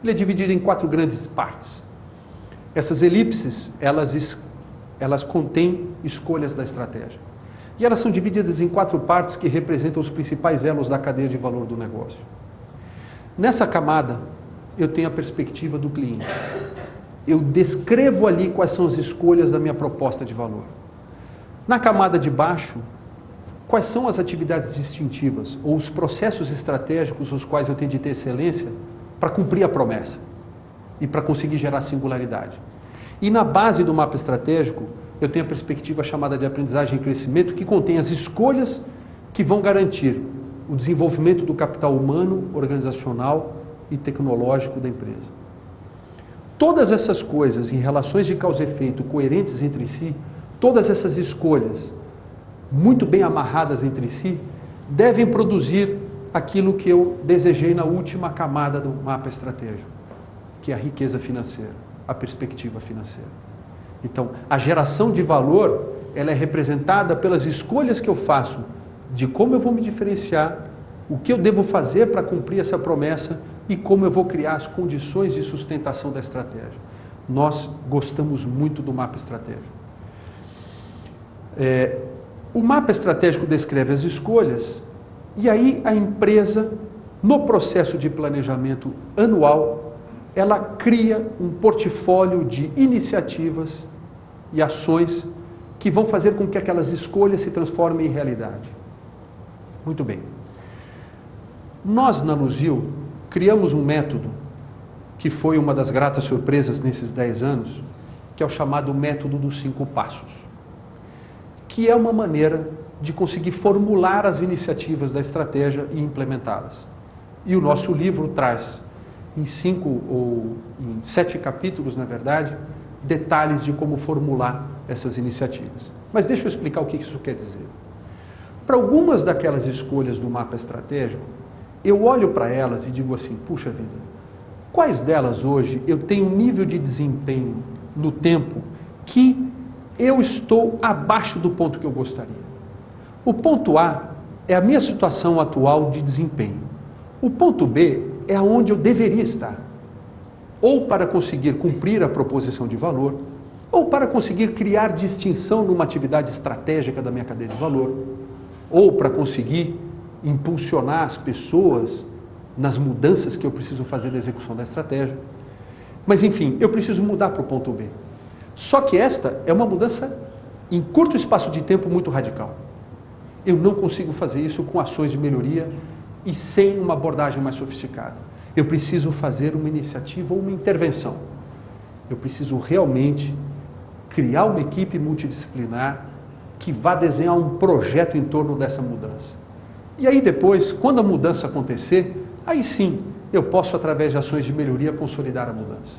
ele é dividido em 4 grandes partes. Essas elipses, elas contêm escolhas da estratégia. E elas são divididas em 4 partes que representam os principais elos da cadeia de valor do negócio. Nessa camada, eu tenho a perspectiva do cliente. Eu descrevo ali quais são as escolhas da minha proposta de valor. Na camada de baixo, quais são as atividades distintivas ou os processos estratégicos os quais eu tenho de ter excelência para cumprir a promessa. e para conseguir gerar singularidade. E na base do mapa estratégico, eu tenho a perspectiva chamada de aprendizagem e crescimento, que contém as escolhas que vão garantir o desenvolvimento do capital humano, organizacional e tecnológico da empresa. Todas essas coisas, em relações de causa e efeito coerentes entre si, todas essas escolhas, muito bem amarradas entre si, devem produzir aquilo que eu desejei na última camada do mapa estratégico, que é a riqueza financeira, a perspectiva financeira. Então, a geração de valor, ela é representada pelas escolhas que eu faço de como eu vou me diferenciar, o que eu devo fazer para cumprir essa promessa e como eu vou criar as condições de sustentação da estratégia. Nós gostamos muito do mapa estratégico. O mapa estratégico descreve as escolhas e aí a empresa, no processo de planejamento anual, ela cria um portfólio de iniciativas e ações que vão fazer com que aquelas escolhas se transformem em realidade. Muito bem. Nós, na Luzil, criamos um método que foi uma das gratas surpresas nesses 10 anos, que é o chamado método dos 5 passos, que é uma maneira de conseguir formular as iniciativas da estratégia e implementá-las. E o nosso livro traz, em 5 ou em 7 capítulos, na verdade, detalhes de como formular essas iniciativas. Mas deixa eu explicar o que isso quer dizer. Para algumas daquelas escolhas do mapa estratégico, eu olho para elas e digo assim, puxa vida, quais delas hoje eu tenho um nível de desempenho no tempo que eu estou abaixo do ponto que eu gostaria? O ponto A é a minha situação atual de desempenho. O ponto B é onde eu deveria estar. Ou para conseguir cumprir a proposição de valor, ou para conseguir criar distinção numa atividade estratégica da minha cadeia de valor, ou para conseguir impulsionar as pessoas nas mudanças que eu preciso fazer da execução da estratégia. Mas, enfim, eu preciso mudar para o ponto B. Só que esta é uma mudança em curto espaço de tempo muito radical. Eu não consigo fazer isso com ações de melhoria e sem uma abordagem mais sofisticada. Eu preciso fazer uma iniciativa ou uma intervenção. Eu preciso realmente criar uma equipe multidisciplinar que vá desenhar um projeto em torno dessa mudança. E aí depois, quando a mudança acontecer, aí sim, eu posso, através de ações de melhoria, consolidar a mudança.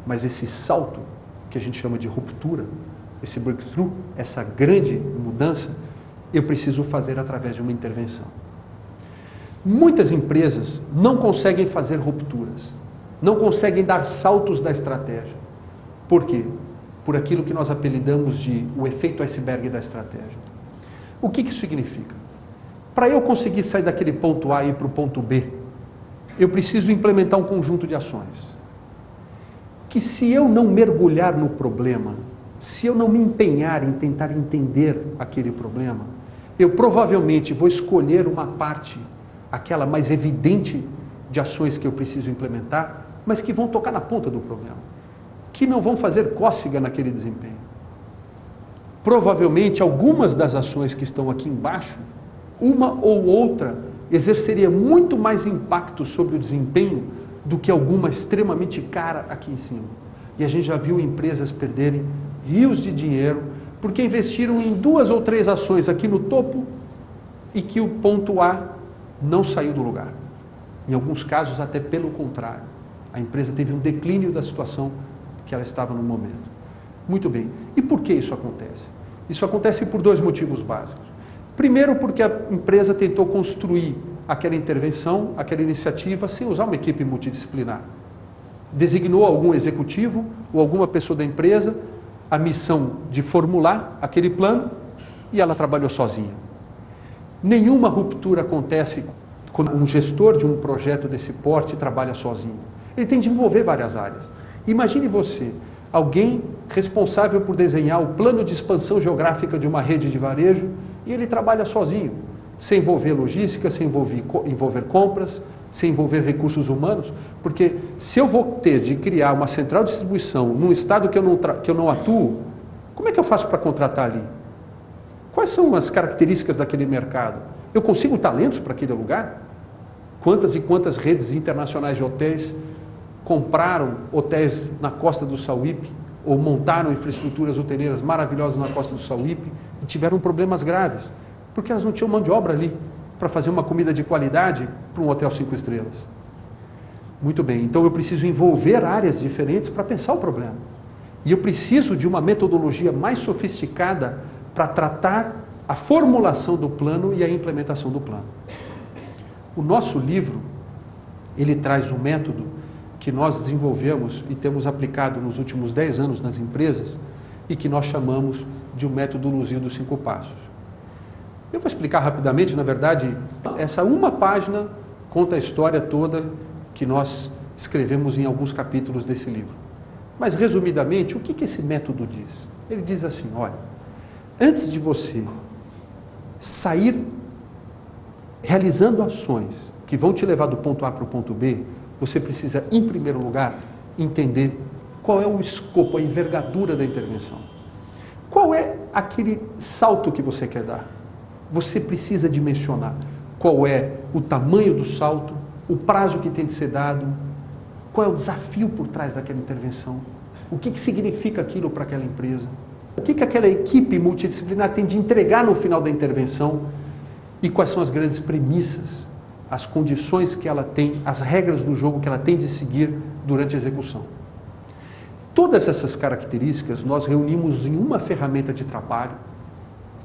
Mas esse salto, que a gente chama de ruptura, esse breakthrough, essa grande mudança, eu preciso fazer através de uma intervenção. Muitas empresas não conseguem fazer rupturas, não conseguem dar saltos da estratégia. Por quê? Por aquilo que nós apelidamos de o efeito iceberg da estratégia. O que isso significa? Para eu conseguir sair daquele ponto A e ir para o ponto B, eu preciso implementar um conjunto de ações. Que se eu não mergulhar no problema, se eu não me empenhar em tentar entender aquele problema, eu provavelmente vou escolher uma parte, aquela mais evidente de ações que eu preciso implementar, mas que vão tocar na ponta do problema, que não vão fazer cócega naquele desempenho. Provavelmente algumas das ações que estão aqui embaixo, uma ou outra, exerceria muito mais impacto sobre o desempenho do que alguma extremamente cara aqui em cima. E a gente já viu empresas perderem rios de dinheiro porque investiram em 2 ou 3 ações aqui no topo e que o ponto A não saiu do lugar. Em alguns casos, até pelo contrário. A empresa teve um declínio da situação que ela estava no momento. Muito bem. E por que isso acontece? Isso acontece por 2 motivos básicos. Primeiro, porque a empresa tentou construir aquela intervenção, aquela iniciativa, sem usar uma equipe multidisciplinar. Designou algum executivo ou alguma pessoa da empresa a missão de formular aquele plano e ela trabalhou sozinha. Nenhuma ruptura acontece quando um gestor de um projeto desse porte trabalha sozinho. Ele tem de envolver várias áreas. Imagine você, alguém responsável por desenhar o plano de expansão geográfica de uma rede de varejo e ele trabalha sozinho, sem envolver logística, sem envolver compras, sem envolver recursos humanos, porque se eu vou ter de criar uma central de distribuição num estado que eu não atuo, como é que eu faço para contratar ali? Quais são as características daquele mercado? Eu consigo talentos para aquele lugar? Quantas e quantas redes internacionais de hotéis compraram hotéis na costa do Sauípe, ou montaram infraestruturas hoteleiras maravilhosas na costa do Sauípe e tiveram problemas graves, porque elas não tinham mão de obra ali para fazer uma comida de qualidade para um hotel 5 estrelas. Muito bem, então eu preciso envolver áreas diferentes para pensar o problema. E eu preciso de uma metodologia mais sofisticada para tratar a formulação do plano e a implementação do plano. O nosso livro, ele traz um método que nós desenvolvemos e temos aplicado nos últimos 10 anos nas empresas e que nós chamamos de um método Luzia dos 5 passos. Eu vou explicar rapidamente, na verdade, essa uma página conta a história toda que nós escrevemos em alguns capítulos desse livro. Mas, resumidamente, o que esse método diz? Ele diz assim, olha, antes de você sair realizando ações que vão te levar do ponto A para o ponto B, você precisa, em primeiro lugar, entender qual é o escopo, a envergadura da intervenção. Qual é aquele salto que você quer dar? Você precisa dimensionar qual é o tamanho do salto, o prazo que tem de ser dado, qual é o desafio por trás daquela intervenção, o que significa aquilo para aquela empresa, o que aquela equipe multidisciplinar tem de entregar no final da intervenção e quais são as grandes premissas, as condições que ela tem, as regras do jogo que ela tem de seguir durante a execução. Todas essas características nós reunimos em uma ferramenta de trabalho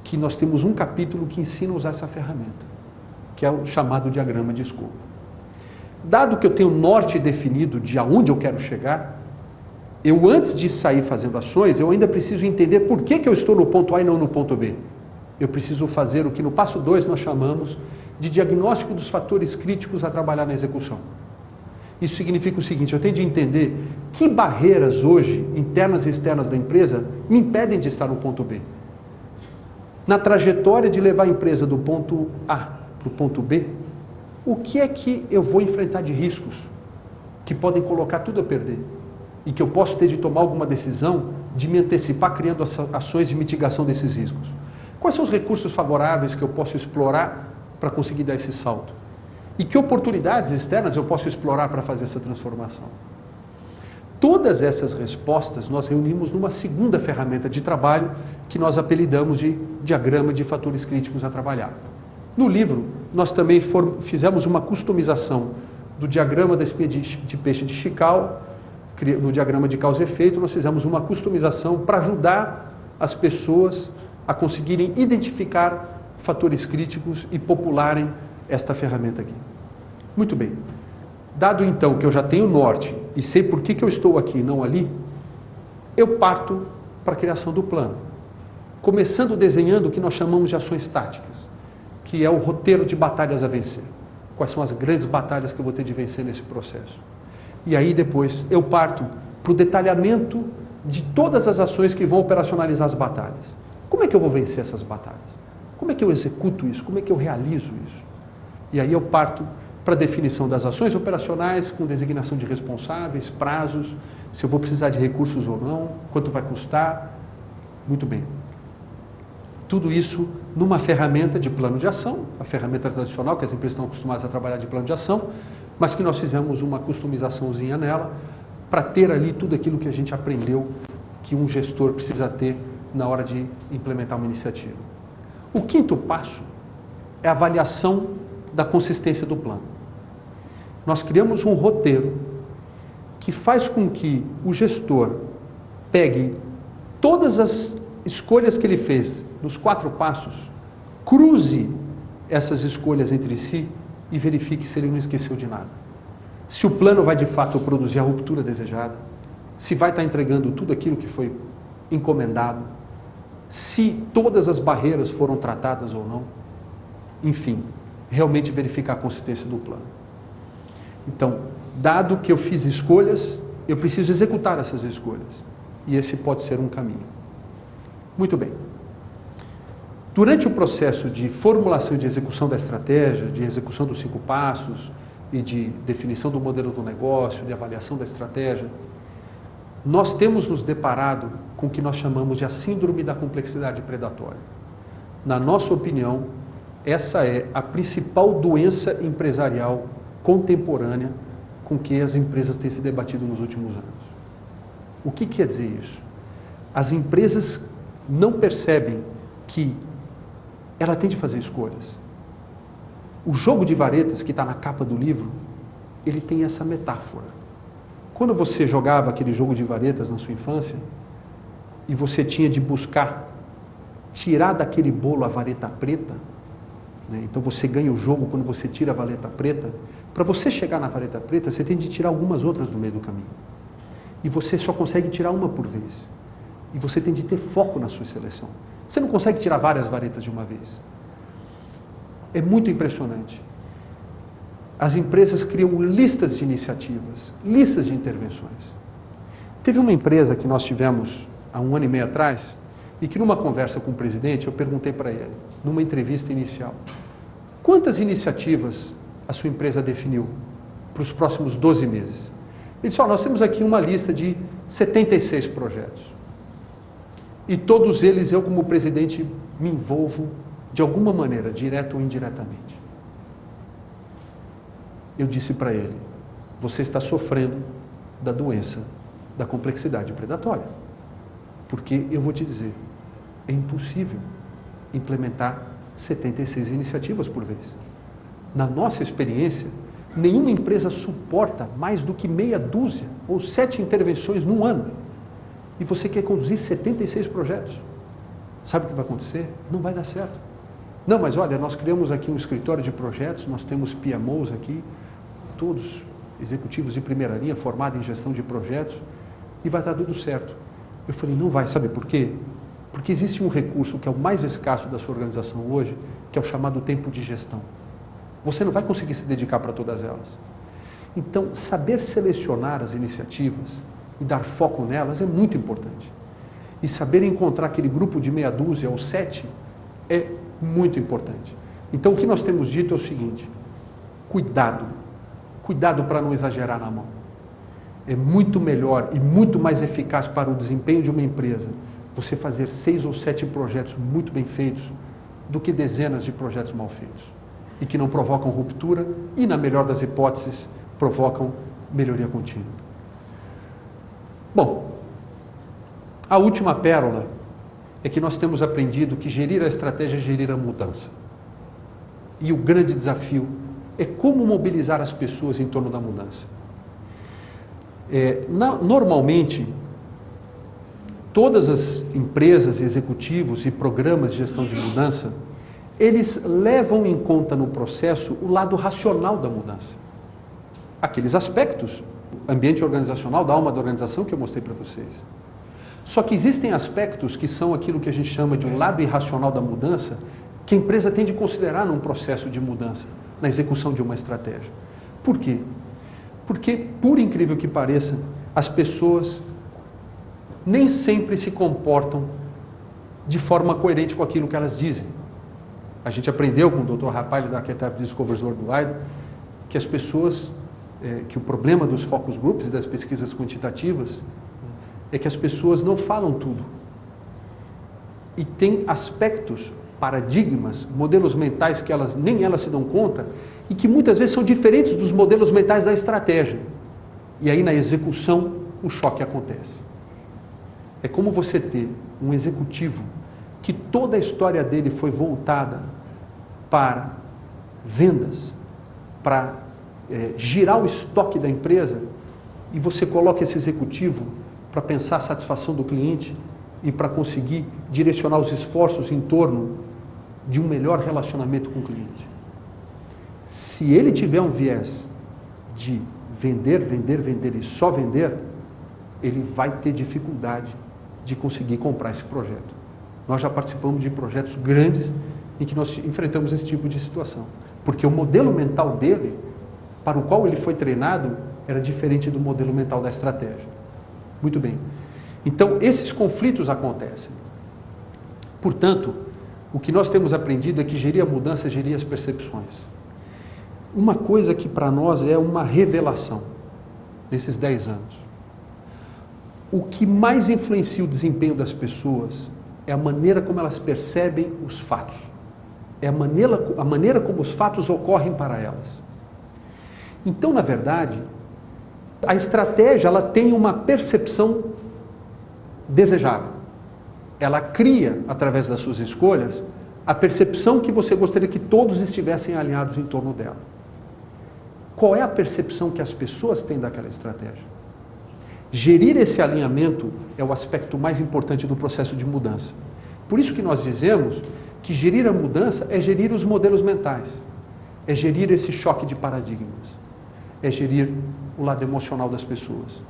que nós temos um capítulo que ensina a usar essa ferramenta, que é o chamado diagrama de escopo. Dado que eu tenho o norte definido de aonde eu quero chegar, eu antes de sair fazendo ações, eu ainda preciso entender por que eu estou no ponto A e não no ponto B. Eu preciso fazer o que no passo 2 nós chamamos de diagnóstico dos fatores críticos a trabalhar na execução. Isso significa o seguinte, eu tenho de entender que barreiras hoje, internas e externas da empresa, me impedem de estar no ponto B. Na trajetória de levar a empresa do ponto A para o ponto B, o que é que eu vou enfrentar de riscos que podem colocar tudo a perder? E que eu posso ter de tomar alguma decisão de me antecipar criando ações de mitigação desses riscos? Quais são os recursos favoráveis que eu posso explorar para conseguir dar esse salto? E que oportunidades externas eu posso explorar para fazer essa transformação? Todas essas respostas nós reunimos numa segunda ferramenta de trabalho que nós apelidamos de diagrama de fatores críticos a trabalhar. No livro, nós também fizemos uma customização do diagrama da espinha de peixe de Chical, no diagrama de causa e efeito, nós fizemos uma customização para ajudar as pessoas a conseguirem identificar fatores críticos e popularem esta ferramenta aqui. Muito bem. Dado então que eu já tenho o norte e sei por que eu estou aqui e não ali, eu parto para a criação do plano. Começando desenhando o que nós chamamos de ações táticas, que é o roteiro de batalhas a vencer. Quais são as grandes batalhas que eu vou ter de vencer nesse processo? E aí depois eu parto para o detalhamento de todas as ações que vão operacionalizar as batalhas. Como é que eu vou vencer essas batalhas? Como é que eu executo isso? Como é que eu realizo isso? E aí eu parto para a definição das ações operacionais, com designação de responsáveis, prazos, se eu vou precisar de recursos ou não, quanto vai custar. Muito bem. Tudo isso numa ferramenta de plano de ação, a ferramenta tradicional que as empresas estão acostumadas a trabalhar de plano de ação, mas que nós fizemos uma customizaçãozinha nela para ter ali tudo aquilo que a gente aprendeu que um gestor precisa ter na hora de implementar uma iniciativa. O quinto passo é a avaliação da consistência do plano. Nós criamos um roteiro que faz com que o gestor pegue todas as escolhas que ele fez nos 4 passos, cruze essas escolhas entre si e verifique se ele não esqueceu de nada. Se o plano vai de fato produzir a ruptura desejada, se vai estar entregando tudo aquilo que foi encomendado, se todas as barreiras foram tratadas ou não, enfim, realmente verificar a consistência do plano. Então, dado que eu fiz escolhas, eu preciso executar essas escolhas. E esse pode ser um caminho. Muito bem. Durante o processo de formulação e de execução da estratégia, de execução dos 5 passos e de definição do modelo do negócio, de avaliação da estratégia, nós temos nos deparado com o que nós chamamos de a síndrome da complexidade predatória. Na nossa opinião, essa é a principal doença empresarial contemporânea com que as empresas têm se debatido nos últimos anos. O que quer dizer isso? As empresas não percebem que ela tem de fazer escolhas. O jogo de varetas, que está na capa do livro, ele tem essa metáfora. Quando você jogava aquele jogo de varetas na sua infância, e você tinha de buscar tirar daquele bolo a vareta preta, né? Então você ganha o jogo quando você tira a vareta preta. Para você chegar na vareta preta, você tem de tirar algumas outras no meio do caminho. E você só consegue tirar uma por vez. E você tem de ter foco na sua seleção. Você não consegue tirar várias varetas de uma vez. É muito impressionante. As empresas criam listas de iniciativas, listas de intervenções. Teve uma empresa que nós tivemos há 1 ano e meio atrás, e que numa conversa com o presidente, eu perguntei para ele, numa entrevista inicial, quantas iniciativas a sua empresa definiu para os próximos 12 meses? Ele disse, nós temos aqui uma lista de 76 projetos. E todos eles, eu como presidente, me envolvo de alguma maneira, direto ou indiretamente. Eu disse para ele, você está sofrendo da doença da complexidade predatória. Porque eu vou te dizer, é impossível implementar 76 iniciativas por vez. Na nossa experiência, nenhuma empresa suporta mais do que meia dúzia ou 7 intervenções num ano. E você quer conduzir 76 projetos. Sabe o que vai acontecer? Não vai dar certo. Não, mas olha, nós criamos aqui um escritório de projetos, nós temos PMOs aqui, todos executivos de primeira linha, formados em gestão de projetos, e vai dar tudo certo. Eu falei, não vai, sabe por quê? Porque existe um recurso que é o mais escasso da sua organização hoje, que é o chamado tempo de gestão. Você não vai conseguir se dedicar para todas elas. Então, saber selecionar as iniciativas e dar foco nelas é muito importante. E saber encontrar aquele grupo de meia dúzia ou 7 é muito importante. Então, o que nós temos dito é o seguinte, cuidado para não exagerar na mão. É muito melhor e muito mais eficaz para o desempenho de uma empresa você fazer 6 ou 7 projetos muito bem feitos do que dezenas de projetos mal feitos e que não provocam ruptura e, na melhor das hipóteses, provocam melhoria contínua. Bom, a última pérola é que nós temos aprendido que gerir a estratégia é gerir a mudança. E o grande desafio é como mobilizar as pessoas em torno da mudança. Normalmente, todas as empresas, executivos e programas de gestão de mudança, eles levam em conta no processo o lado racional da mudança. Aqueles aspectos, ambiente organizacional, da alma da organização que eu mostrei para vocês. Só que existem aspectos que são aquilo que a gente chama de um lado irracional da mudança, que a empresa tem de considerar num processo de mudança, na execução de uma estratégia. Por quê? Porque, por incrível que pareça, as pessoas nem sempre se comportam de forma coerente com aquilo que elas dizem. A gente aprendeu com o Dr. Rapalli da Archetype Discovery Worldwide que as pessoas, que o problema dos focus groups e das pesquisas quantitativas é que as pessoas não falam tudo. E tem aspectos, paradigmas, modelos mentais que nem elas se dão conta e que muitas vezes são diferentes dos modelos mentais da estratégia. E aí na execução o choque acontece. É como você ter um executivo que toda a história dele foi voltada para vendas, para girar o estoque da empresa, e você coloca esse executivo para pensar a satisfação do cliente e para conseguir direcionar os esforços em torno de um melhor relacionamento com o cliente. Se ele tiver um viés de vender, vender, vender e só vender, ele vai ter dificuldade de conseguir comprar esse projeto. Nós já participamos de projetos grandes em que nós enfrentamos esse tipo de situação. Porque o modelo mental dele, para o qual ele foi treinado, era diferente do modelo mental da estratégia. Muito bem. Então, esses conflitos acontecem. Portanto, o que nós temos aprendido é que gerir a mudança é gerir as percepções. Uma coisa que para nós é uma revelação nesses 10 anos. O que mais influencia o desempenho das pessoas é a maneira como elas percebem os fatos. É a maneira como os fatos ocorrem para elas. Então, na verdade, A estratégia, ela tem uma percepção desejável. Ela cria, através das suas escolhas, a percepção que você gostaria que todos estivessem alinhados em torno dela. Qual é a percepção que as pessoas têm daquela estratégia? Gerir esse alinhamento é o aspecto mais importante do processo de mudança. Por isso que nós dizemos que gerir a mudança é gerir os modelos mentais, é gerir esse choque de paradigmas, é gerir o lado emocional das pessoas.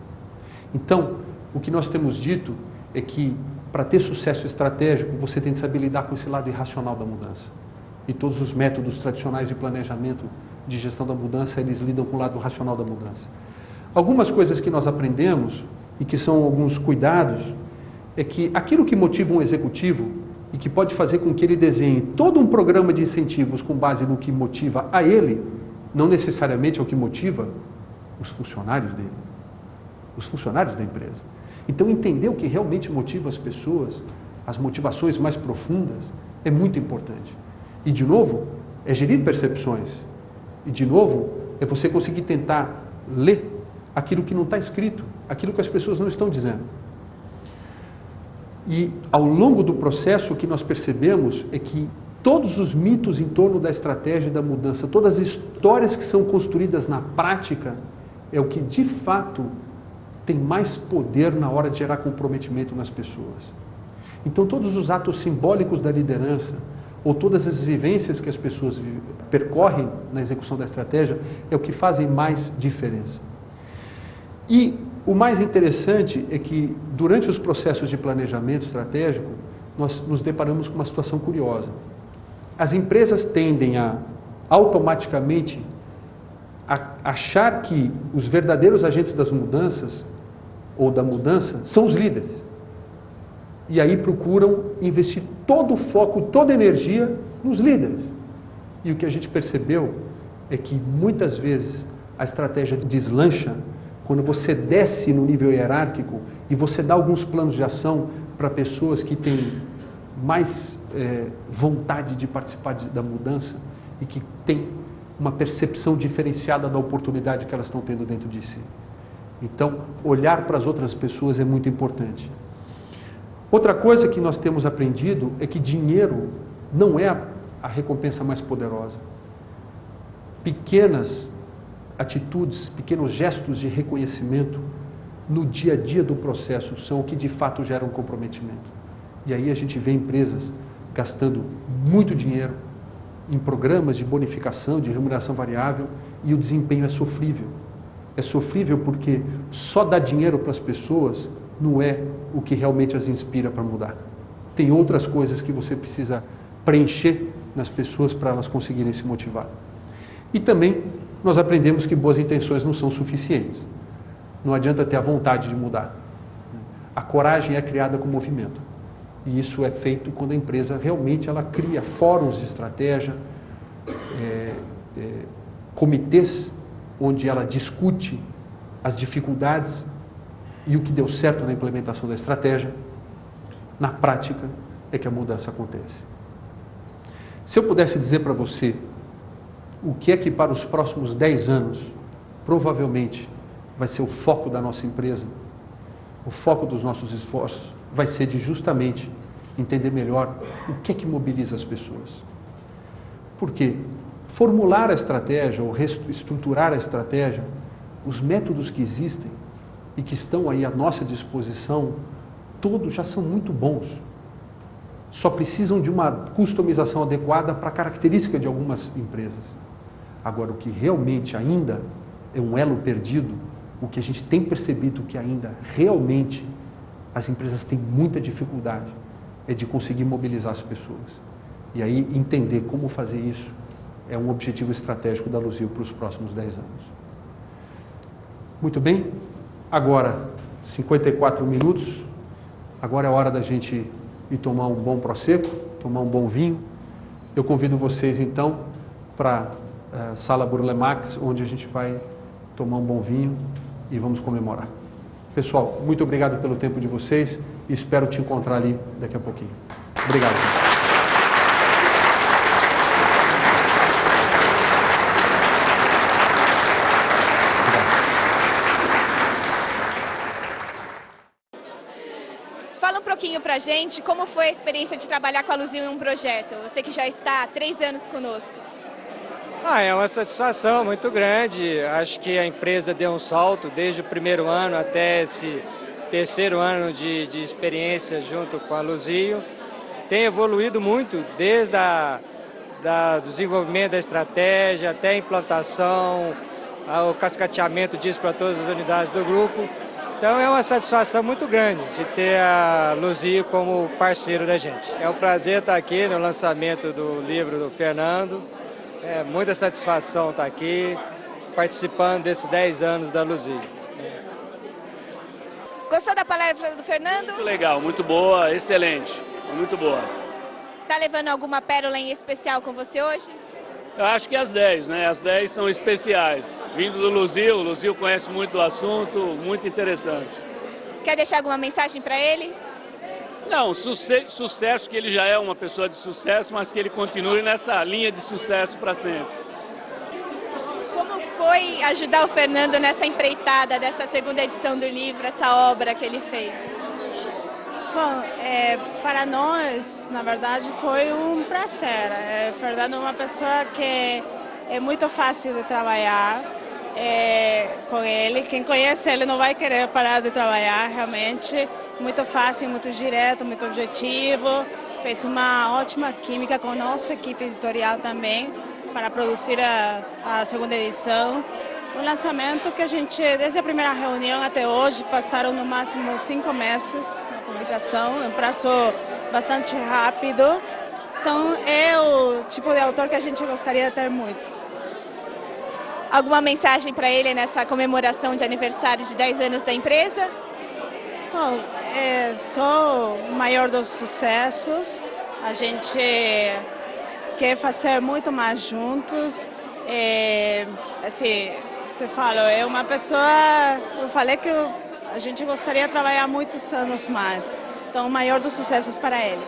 Então, o que nós temos dito é que para ter sucesso estratégico, você tem que saber lidar com esse lado irracional da mudança. E todos os métodos tradicionais de planejamento, de gestão da mudança, eles lidam com o lado racional da mudança. Algumas coisas que nós aprendemos, e que são alguns cuidados, é que aquilo que motiva um executivo, e que pode fazer com que ele desenhe todo um programa de incentivos com base no que motiva a ele, não necessariamente é o que motiva os funcionários dele, os funcionários da empresa. Então, entender o que realmente motiva as pessoas, as motivações mais profundas, é muito importante. E, de novo, é gerir percepções. E, de novo, é você conseguir tentar ler aquilo que não está escrito, aquilo que as pessoas não estão dizendo. E, ao longo do processo, o que nós percebemos é que todos os mitos em torno da estratégia da mudança, todas as histórias que são construídas na prática, é o que, de fato, tem mais poder na hora de gerar comprometimento nas pessoas. Então, todos os atos simbólicos da liderança, ou todas as vivências que as pessoas percorrem na execução da estratégia, é o que fazem mais diferença. E o mais interessante é que, durante os processos de planejamento estratégico, nós nos deparamos com uma situação curiosa. As empresas tendem a, automaticamente, achar que os verdadeiros agentes das mudanças, ou da mudança, são os líderes. E aí procuram investir todo o foco, toda a energia nos líderes. E o que a gente percebeu é que, muitas vezes, a estratégia deslancha quando você desce no nível hierárquico e você dá alguns planos de ação para pessoas que têm mais vontade de participar da mudança e que têm uma percepção diferenciada da oportunidade que elas estão tendo dentro de si. Então, olhar para as outras pessoas é muito importante. Outra coisa que nós temos aprendido é que dinheiro não é a recompensa mais poderosa. Pequenas atitudes, pequenos gestos de reconhecimento no dia a dia do processo são o que de fato geram comprometimento. E aí a gente vê empresas gastando muito dinheiro em programas de bonificação, de remuneração variável, e o desempenho é sofrível. É sofrível porque só dar dinheiro para as pessoas não é o que realmente as inspira para mudar. Tem outras coisas que você precisa preencher nas pessoas para elas conseguirem se motivar. E também nós aprendemos que boas intenções não são suficientes. Não adianta ter a vontade de mudar. A coragem é criada com movimento. E isso é feito quando a empresa realmente ela cria fóruns de estratégia, comitês onde ela discute as dificuldades e o que deu certo na implementação da estratégia. Na prática é que a mudança acontece. Se eu pudesse dizer para você o que é que para os próximos 10 anos provavelmente vai ser o foco da nossa empresa, o foco dos nossos esforços, vai ser de justamente entender melhor o que é que mobiliza as pessoas. Porque formular a estratégia ou reestruturar a estratégia, os métodos que existem e que estão aí à nossa disposição, todos já são muito bons. Só precisam de uma customização adequada para a característica de algumas empresas. Agora, o que realmente ainda é um elo perdido, o que a gente tem percebido que ainda realmente as empresas têm muita dificuldade, é de conseguir mobilizar as pessoas. E aí entender como fazer isso é um objetivo estratégico da Luzil para os próximos 10 anos. Muito bem, agora 54 minutos, agora é a hora da gente ir tomar um bom prosecco, tomar um bom vinho. Eu convido vocês então para a Sala Burle Marx, onde a gente vai tomar um bom vinho e vamos comemorar. Pessoal, muito obrigado pelo tempo de vocês e espero te encontrar ali daqui a pouquinho. Obrigado. pra gente como foi a experiência de trabalhar com a Luzio em um projeto, você que já está há 3 anos conosco. É uma satisfação muito grande. Acho que a empresa deu um salto desde o primeiro ano até esse terceiro ano de experiência junto com a Luzio. Tem evoluído muito desde do desenvolvimento da estratégia até a implantação, o cascateamento disso para todas as unidades do grupo. Então é uma satisfação muito grande de ter a Luzio como parceiro da gente. É um prazer estar aqui no lançamento do livro do Fernando. É muita satisfação estar aqui participando desses 10 anos da Luzio. Gostou da palestra do Fernando? Muito legal, muito boa, excelente, muito boa. Está levando alguma pérola em especial com você hoje? Eu acho que as 10, né? As 10 são especiais. Vindo do Luzio, o Luzio conhece muito do assunto, muito interessante. Quer deixar alguma mensagem para ele? Não, sucesso, que ele já é uma pessoa de sucesso, mas que ele continue nessa linha de sucesso para sempre. Como foi ajudar o Fernando nessa empreitada dessa segunda edição do livro, essa obra que ele fez? Bom, para nós, na verdade, foi um prazer. Fernando é uma pessoa que é muito fácil de trabalhar com ele. Quem conhece ele não vai querer parar de trabalhar, realmente. Muito fácil, muito direto, muito objetivo. Fez uma ótima química com a nossa equipe editorial também para produzir a segunda edição. Um lançamento que a gente, desde a primeira reunião até hoje, passaram no máximo 5 meses na publicação, é um prazo bastante rápido. Então é o tipo de autor que a gente gostaria de ter muitos. Alguma mensagem para ele nessa comemoração de aniversário de 10 anos da empresa? Bom, sou o maior dos sucessos, a gente quer fazer muito mais juntos. Assim, te falo, é uma pessoa, eu falei que a gente gostaria de trabalhar muitos anos mais, então o maior dos sucessos para ele.